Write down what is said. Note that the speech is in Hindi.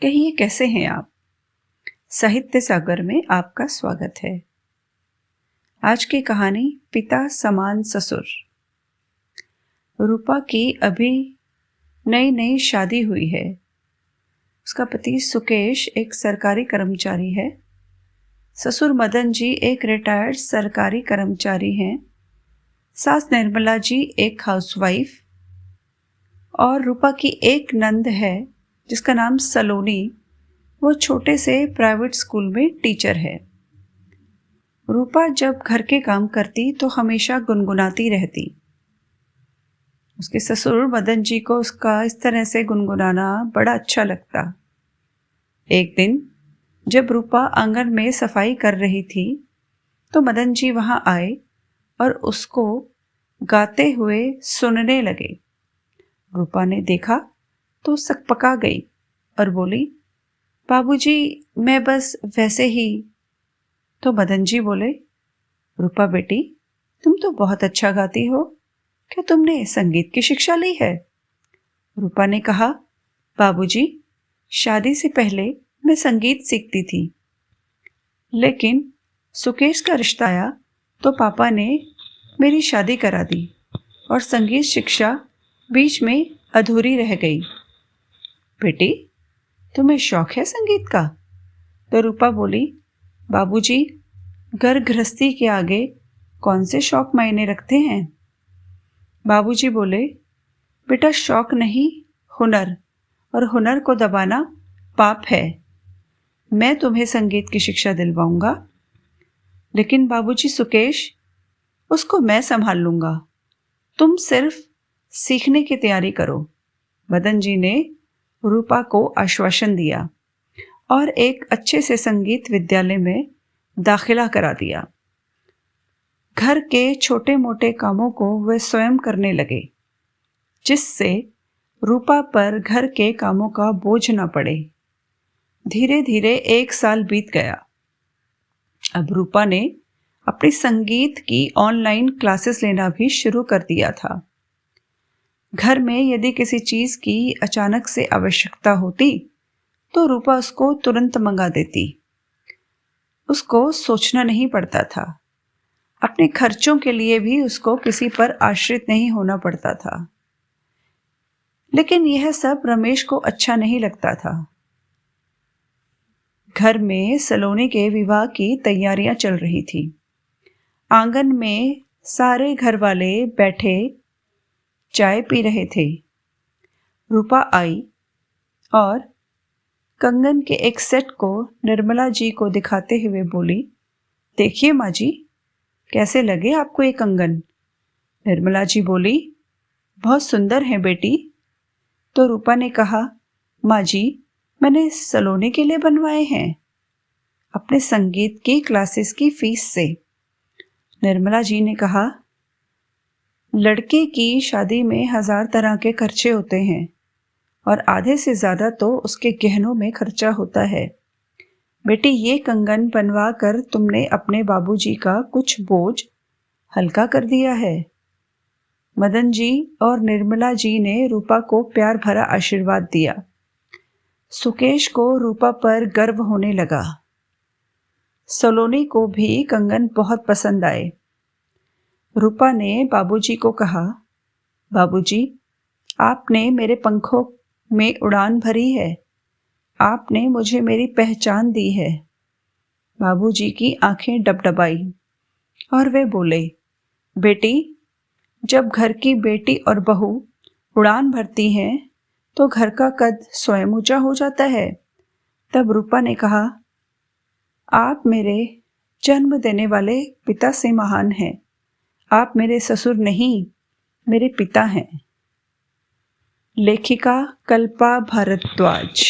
कहिए कैसे हैं आप। साहित्य सागर में आपका स्वागत है। आज की कहानी पिता समान ससुर। रूपा की अभी नई नई शादी हुई है। उसका पति सुकेश एक सरकारी कर्मचारी है। ससुर मदन जी एक रिटायर्ड सरकारी कर्मचारी हैं। सास निर्मला जी एक हाउसवाइफ और रूपा की एक नंद है जिसका नाम सलोनी। वो छोटे से प्राइवेट स्कूल में टीचर है। रूपा जब घर के काम करती तो हमेशा गुनगुनाती रहती। उसके ससुर मदन जी को उसका इस तरह से गुनगुनाना बड़ा अच्छा लगता। एक दिन जब रूपा आंगन में सफाई कर रही थी तो मदन जी वहां आए और उसको गाते हुए सुनने लगे। रूपा ने देखा तो सकपका गई और बोली, बाबूजी मैं बस वैसे ही। तो मदन जी बोले, रूपा बेटी तुम तो बहुत अच्छा गाती हो, क्या तुमने संगीत की शिक्षा ली है? रूपा ने कहा, बाबूजी शादी से पहले मैं संगीत सीखती थी, लेकिन सुकेश का रिश्ता आया तो पापा ने मेरी शादी करा दी और संगीत शिक्षा बीच में अधूरी रह गई। बेटी तुम्हें शौक है संगीत का? तो रूपा बोली, बाबूजी घर गृहस्थी के आगे कौन से शौक मायने रखते हैं? बाबूजी बोले, बेटा शौक नहीं हुनर, और हुनर को दबाना पाप है। मैं तुम्हें संगीत की शिक्षा दिलवाऊंगा, लेकिन बाबूजी सुकेश उसको मैं संभाल लूंगा, तुम सिर्फ सीखने की तैयारी करो। मदन जी ने रूपा को आश्वासन दिया और एक अच्छे से संगीत विद्यालय में दाखिला करा दिया। घर के छोटे मोटे कामों को वे स्वयं करने लगे, जिससे रूपा पर घर के कामों का बोझ न पड़े। धीरे धीरे 1 साल बीत गया। अब रूपा ने अपनी संगीत की ऑनलाइन क्लासेस लेना भी शुरू कर दिया था। घर में यदि किसी चीज की अचानक से आवश्यकता होती तो रूपा उसको तुरंत मंगा देती। उसको सोचना नहीं पड़ता था। अपने खर्चों के लिए भी उसको किसी पर आश्रित नहीं होना पड़ता था। लेकिन यह सब रमेश को अच्छा नहीं लगता था। घर में सलोनी के विवाह की तैयारियां चल रही थी। आंगन में सारे घर वाले बैठे चाय पी रहे थे। रूपा आई और कंगन के एक सेट को निर्मला जी को दिखाते हुए बोली, देखिए माँ जी, कैसे लगे आपको ये कंगन? निर्मला जी बोली, बहुत सुंदर है बेटी। तो रूपा ने कहा, माँ जी मैंने सलोनी के लिए बनवाए हैं, अपने संगीत की क्लासेस की फीस से। निर्मला जी ने कहा, लड़के की शादी में 1000 तरह के खर्चे होते हैं और आधे से ज्यादा तो उसके गहनों में खर्चा होता है। बेटी ये कंगन बनवा कर तुमने अपने बाबूजी का कुछ बोझ हल्का कर दिया है। मदन जी और निर्मला जी ने रूपा को प्यार भरा आशीर्वाद दिया। सुकेश को रूपा पर गर्व होने लगा। सलोनी को भी कंगन बहुत पसंद आए। रूपा ने बाबूजी को कहा, बाबूजी आपने मेरे पंखों में उड़ान भरी है, आपने मुझे मेरी पहचान दी है। बाबूजी की आंखें डबडबाई और वे बोले, बेटी जब घर की बेटी और बहू उड़ान भरती हैं तो घर का कद स्वयं ऊंचा हो जाता है। तब रूपा ने कहा, आप मेरे जन्म देने वाले पिता से महान हैं, आप मेरे ससुर नहीं मेरे पिता हैं। लेखिका कल्पा भारद्वाज।